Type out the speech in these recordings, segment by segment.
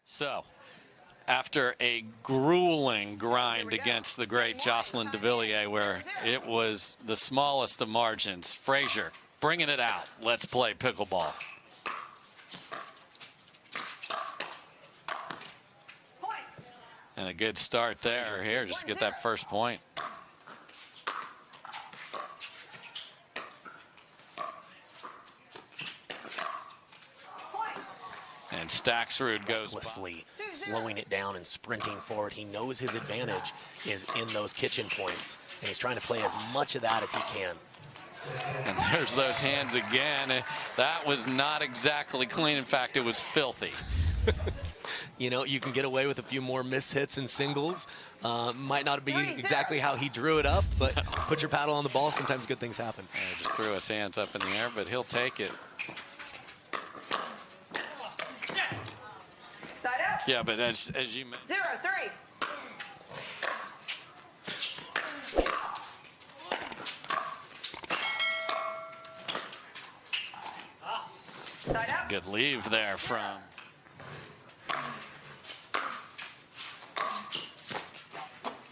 So, after a grueling grind against the great Jocelyn de Villiers, where it was the smallest of margins, Frazier bringing it out. Let's play pickleball. And a good start there. Here, just get that first point. And Staksrud goes slowing it down and sprinting forward. He knows his advantage is in those kitchen points, and he's trying to play as much of that as he can. And there's those hands again. That was not exactly clean. In fact, it was filthy. You know, you can get away with a few more mishits in singles. Might not be exactly how he drew it up, but put your paddle on the ball, sometimes good things happen. Yeah, just threw his hands up in the air, but he'll take it. Yeah, but as you mentioned. 0-3. Side out. Good leave there from.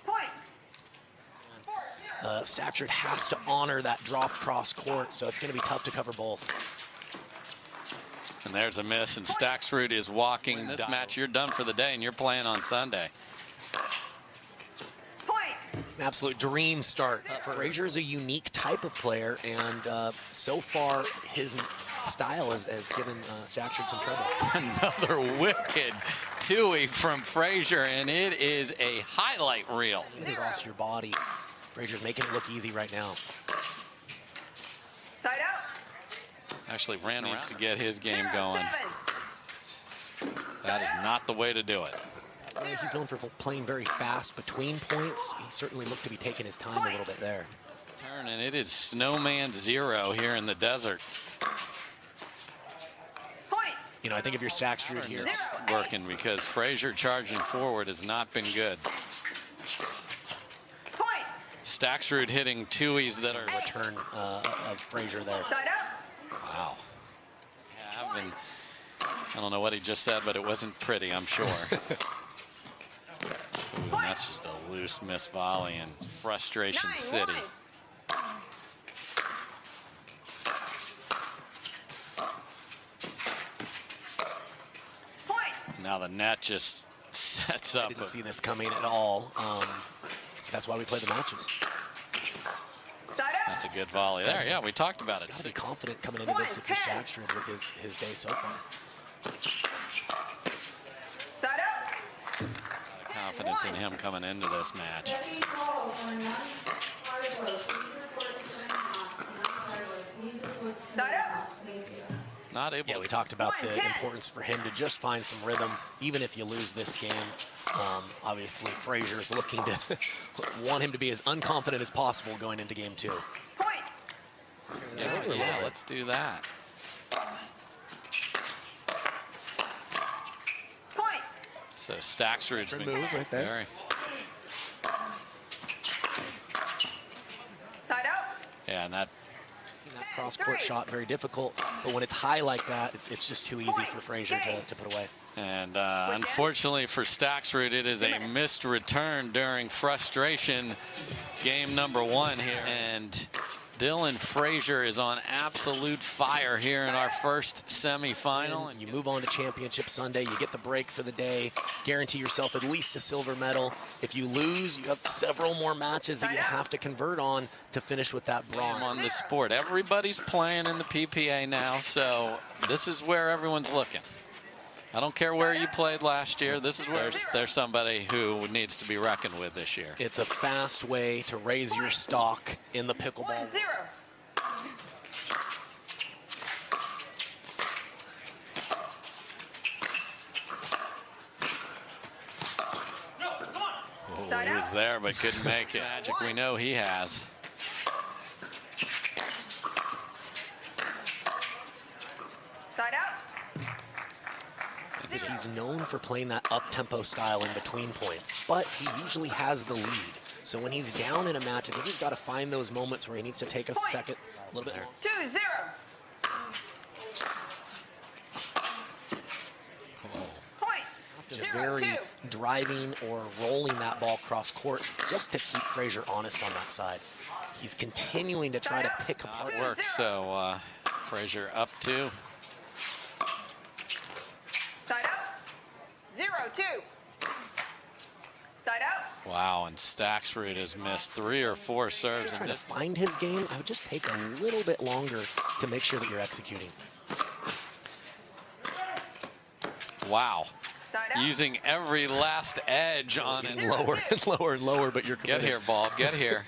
Point. Staksrud has to honor that drop cross court, so it's going to be tough to cover both. And there's a miss, and Staksrud is walking this match. You're done for the day, and you're playing on Sunday. Point. Absolute dream start. Frazier is a unique type of player, and so far his style has given Staksrud some trouble. Another wicked two-way from Frazier, and it is a highlight reel. Across your body. Frazier's making it look easy right now. Side out. Actually ran around to get his game going. That is not the way to do it. He's known for playing very fast between points. He certainly looked to be taking his time a little bit there. Turn, and it is snowman 0 here in the desert. Point. You know, I think if you're Staksrud here, it's working because Frazier charging forward has not been good. Point. Staksrud hitting two-e's that are return of Frazier there. Side out. Wow. Yeah, I don't know what he just said, but it wasn't pretty, I'm sure. Ooh, that's just a loose miss volley in frustration city. Now the net just sets up. I didn't see this coming at all. That's why we play the matches. That's a good volley there. Yeah, we talked about it. Gotta be confident coming into this if you're Staksrud with his day so far. Side out. Confidence in him coming into this match. Side out. Not able. Yeah, we talked about the importance for him to just find some rhythm, even if you lose this game. Obviously, Frazier is looking to want him to be as unconfident as possible going into game 2. Point. Yeah, let's do that. Point. So Staksrud's been move right there. Very, Side out. yeah, and that cross-court shot, very difficult, but when it's high like that, it's just too easy for Frazier to put away. And unfortunately for Staksrud, it is a missed return during frustration. Game number 1 here. And Dylan Frazier is on absolute fire here in our first semifinal. And you move on to Championship Sunday, you get the break for the day, guarantee yourself at least a silver medal. If you lose, you have several more matches that you have to convert on to finish with that bronze. On the sport, everybody's playing in the PPA now, so this is where everyone's looking. I don't care where you played last year. This is where there's somebody who needs to be reckoned with this year. It's a fast way to raise your stock in the pickleball. 1-0. Oh, he was there but couldn't make it. Magic we know he has. Side out. He's known for playing that up-tempo style in between points, but he usually has the lead. So when he's down in a match, I think he's got to find those moments where he needs to take a second, a little bit there. 2-0. Have just very driving or rolling that ball cross court just to keep Frazier honest on that side. He's continuing to try to pick apart. Work, so Frazier up 2. Side out. 0-2. Side out. Wow, and Staksrud has missed 3 or 4 serves in Trying to this. find his game, I would just take a little bit longer to make sure that you're executing. Wow. Side out. Using every last edge on it. Lower and lower and lower, but you're Get committed. here, ball. Get here.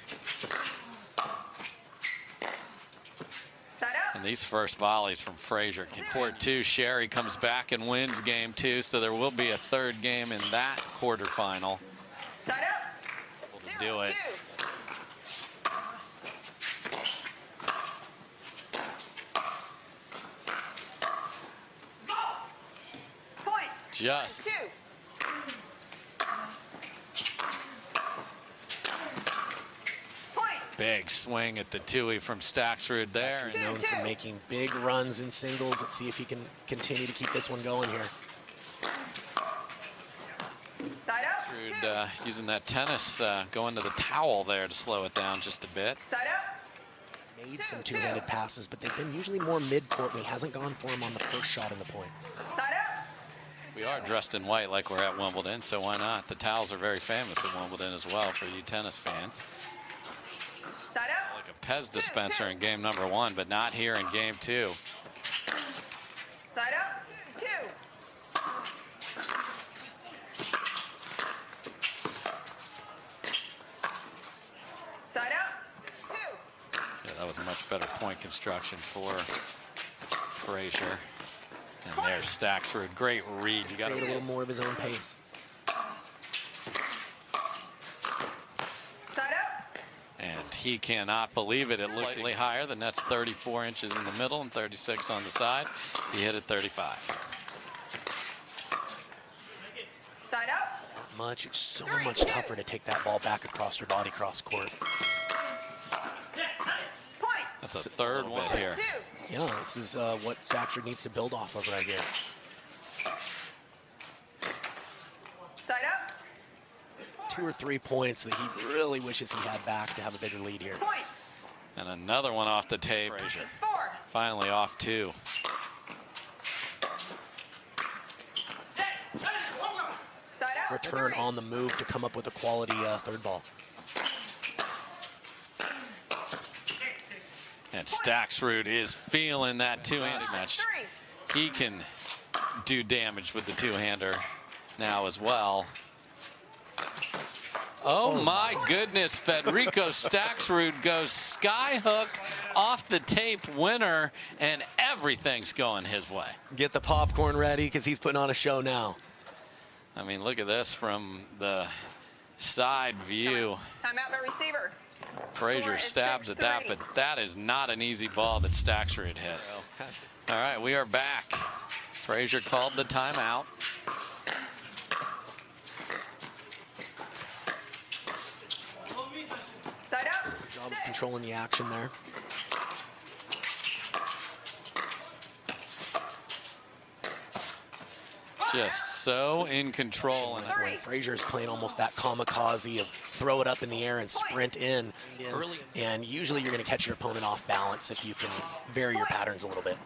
Side out. And these first volleys from Frazier. Court 2, Sherry comes back and wins game 2, so there will be a 3rd game in that quarterfinal. Side out. Able to do it. 2. Point. Just 2. Point. big swing at the 2-y from Staksrud there. And Known for making big runs in singles. Let's see if he can continue to keep this one going here. Side out. Staksrud, using that tennis, going to the towel there to slow it down just a bit. Side out. Made some two-handed passes, but they've been usually more mid-court, and he hasn't gone for him on the first shot in the point. Side out. We are dressed in white like we're at Wimbledon, so why not? The towels are very famous at Wimbledon as well for you tennis fans. Side out. Like a Pez dispenser in game number 1, but not here in game 2. Side out. 2. Side out. 2. Yeah, that was a much better point construction for Frazier. And there's Staksrud. Great read. You got Create a to little more of his own pace. Side out. And he cannot believe it. It looked slightly higher. The net's 34 inches in the middle and 36 on the side. He hit it 35. Side out. Much, it's so much tougher to take that ball back across your body cross court. Point. That's a 3rd one here. 2. Yeah, this is what Staksrud needs to build off of right here. Side out. 2 or 3 points that he really wishes he had back to have a bigger lead here. Point. And another one off the tape. Frazier 4. finally off 2. Side out. Return 3. on the move to come up with a quality 3rd ball. And Staksrud is feeling that 2-handed match. 3. He can do damage with the 2-hander now as well. Oh my goodness, Federico Staksrud goes skyhook off the tape winner, and everything's going his way. Get the popcorn ready because he's putting on a show now. I mean, look at this from the side view. Timeout by receiver. Frazier Score is stabs at that, 6-3. but that is not an easy ball that Staksrud hit. All right, we are back. Frazier called the timeout. Side out. Good job of controlling the action there. Just so in control. And When Frazier is playing almost that kamikaze of throw it up in the air and sprint in. And usually you're going to catch your opponent off balance if you can vary your patterns a little bit.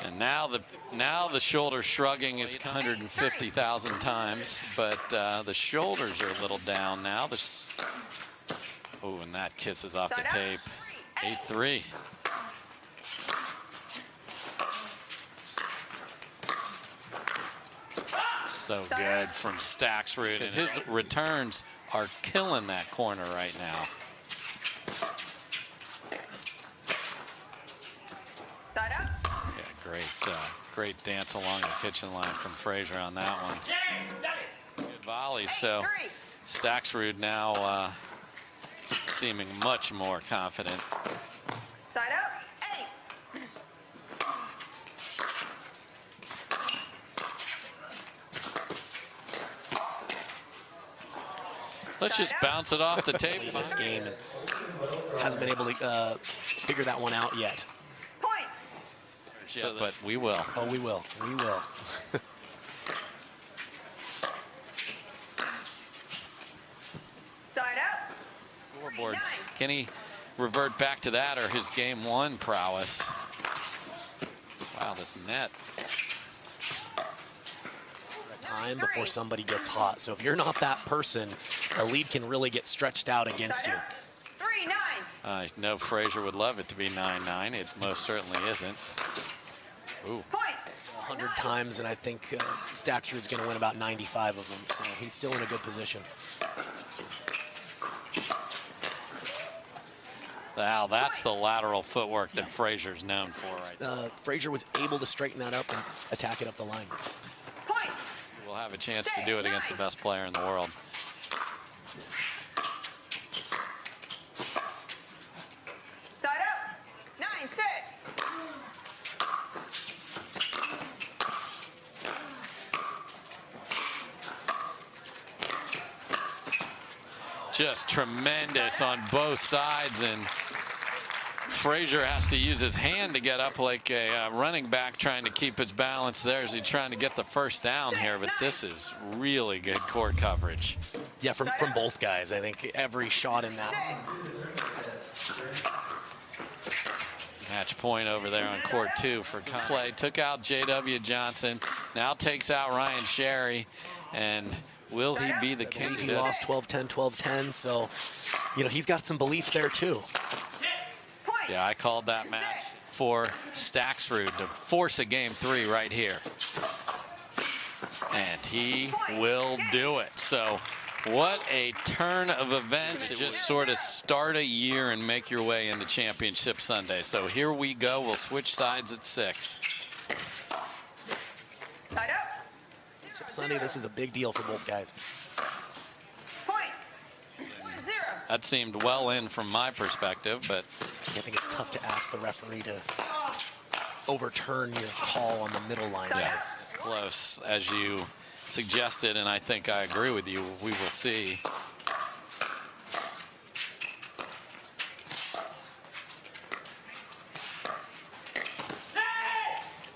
And now the shoulder shrugging is 150,000 times, but the shoulders are a little down now. Oh, and that kisses off the tape. 8-3. So good from Staksrud, and his returns are killing that corner right now. Side out. Yeah, great dance along the kitchen line from Frazier on that one. Good volley. So 3. Staksrud now seeming much more confident. Side out. 8. Let's just bounce it off the tape. This game and hasn't been able to figure that one out yet. Point. So, but we will. Oh, we will. We will. board. Can he revert back to that or his game one prowess? Wow, this net. Time before somebody gets hot. So if you're not that person, a lead can really get stretched out against you. 3-9. No, Frazier would love it to be 9-9. It most certainly isn't. Ooh. Point. 100 times, and I think Staksrud's going to win about 95 of them, so he's still in a good position. Wow, that's the lateral footwork that Frazier's known for right Frazier was able to straighten that up and attack it up the line. Point. We'll have a chance to do it against the best player in the world. Side up. 9-6. Just tremendous on both sides, and Frazier has to use his hand to get up like a running back trying to keep his balance there as he's trying to get the first down here, but this is really good court coverage. Yeah, from both guys. I think every shot in that. Match point over there on court 2 for play. Took out J.W. Johnson, now takes out Ryan Sherry, and will he be the king? He lost 12-10, 12-10, so, you know, he's got some belief there too. Yeah, I called that match for Staksrud to force a game 3 right here. And he will do it. So what a turn of events. Just sort of start a year and make your way into Championship Sunday. So here we go. We'll switch sides at 6. Side up. Sunday, this is a big deal for both guys. Point. 1-0. That seemed well in from my perspective, but I think it's tough to ask the referee to overturn your call on the middle line. yeah, as close as you suggested, and I think I agree with you. We will see.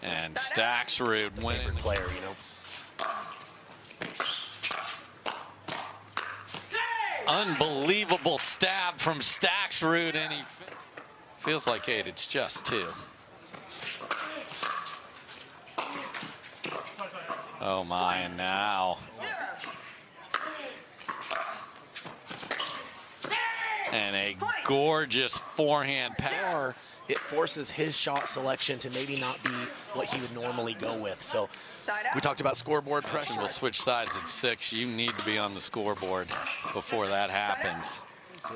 And Staksrud winning. Favorite player, you know. Unbelievable stab from Staksrud, and he feels like 8. It's just 2. Oh my, and now. And a gorgeous forehand pass. Or it forces his shot selection to maybe not be what he would normally go with. So we talked about scoreboard pressure. We'll switch sides at 6. You need to be on the scoreboard before that happens.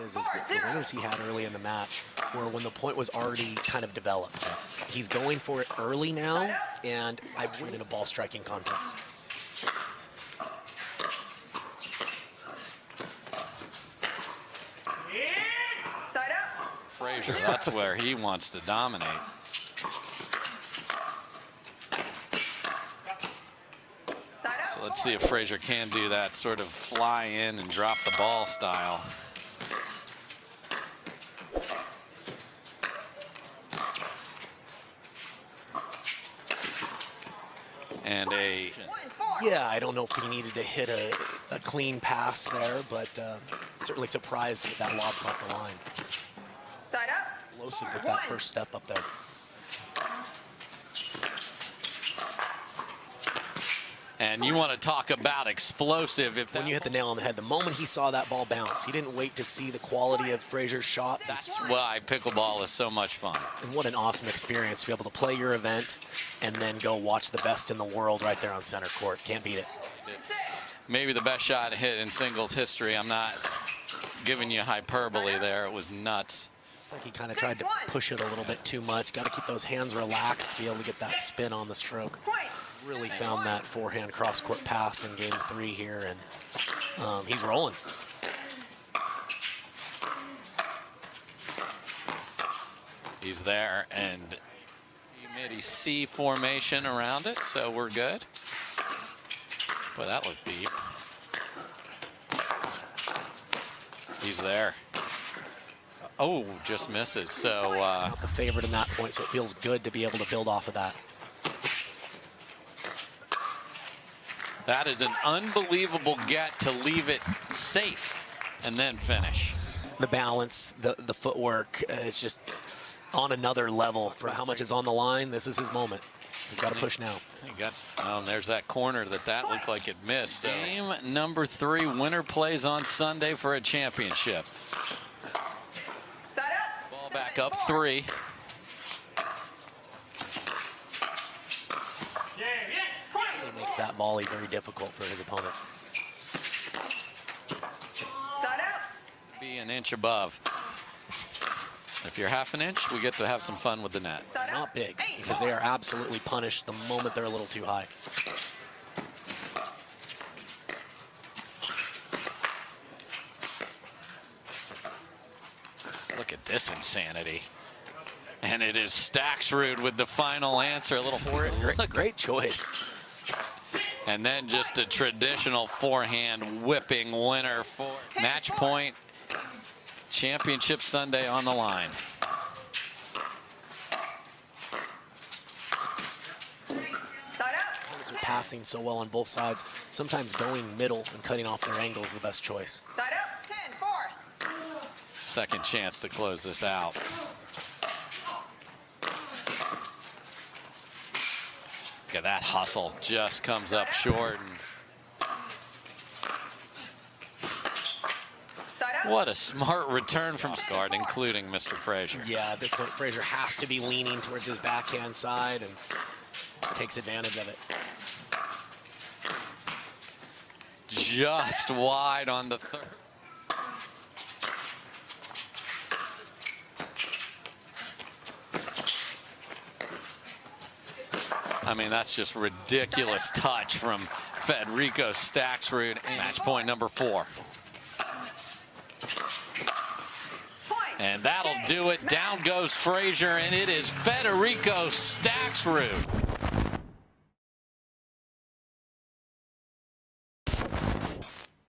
Is the winners he had early in the match were when the point was already kind of developed. He's going for it early now, and I win in a ball striking contest. Side up. Frazier, that's where he wants to dominate. Side up. So let's see if Frazier can do that sort of fly in and drop the ball style. And yeah, I don't know if he needed to hit a clean pass there, but certainly surprised that that lob caught the line. Side up. Explosive with that first step up there. And you want to talk about explosive. If When you hit the nail on the head, the moment he saw that ball bounce, he didn't wait to see the quality of Frazier's shot. That's why pickleball is so much fun. And what an awesome experience to be able to play your event and then go watch the best in the world right there on center court. Can't beat it. Maybe the best shot hit in singles history. I'm not giving you hyperbole there. It was nuts. It's like he kind of tried to push it a little bit too much. Got to keep those hands relaxed to be able to get that spin on the stroke. Really found that forehand cross-court pass in game 3 here, and he's rolling. He's there, and he made a C formation around it, so we're good. Boy, that looked deep. He's there. Oh, just misses. So Not the favorite in that point, so it feels good to be able to build off of that. that is an unbelievable get to leave it safe and then finish. the balance, the footwork. It's just on another level for how much is on the line. This is his moment. He's got to push now. There's that corner that looked like it missed. So. Game number 3, winner plays on Sunday for a championship. Ball back up 3. He makes that volley very difficult for his opponents. Be an inch above. If you're half an inch, we get to have some fun with the net. Not big, because they are absolutely punished the moment they're a little too high. Look at this insanity. And it is Staksrud with the final answer. A little great choice. And then just a traditional forehand whipping winner for match point. Championship Sunday on the line. Opponents are passing so well on both sides. Sometimes going middle and cutting off their angle is the best choice. Side up, 10-4. Second chance to close this out. Look at that hustle. Just comes up short. And what a smart return from guard, including Mr. Frazier. Yeah, at this point, Frazier has to be leaning towards his backhand side and takes advantage of it. Just wide on the third. I mean, that's just ridiculous touch from Federico Staksrud. Match point number 4. And that'll do it. Down goes Frazier, and it is Federico Staksrud.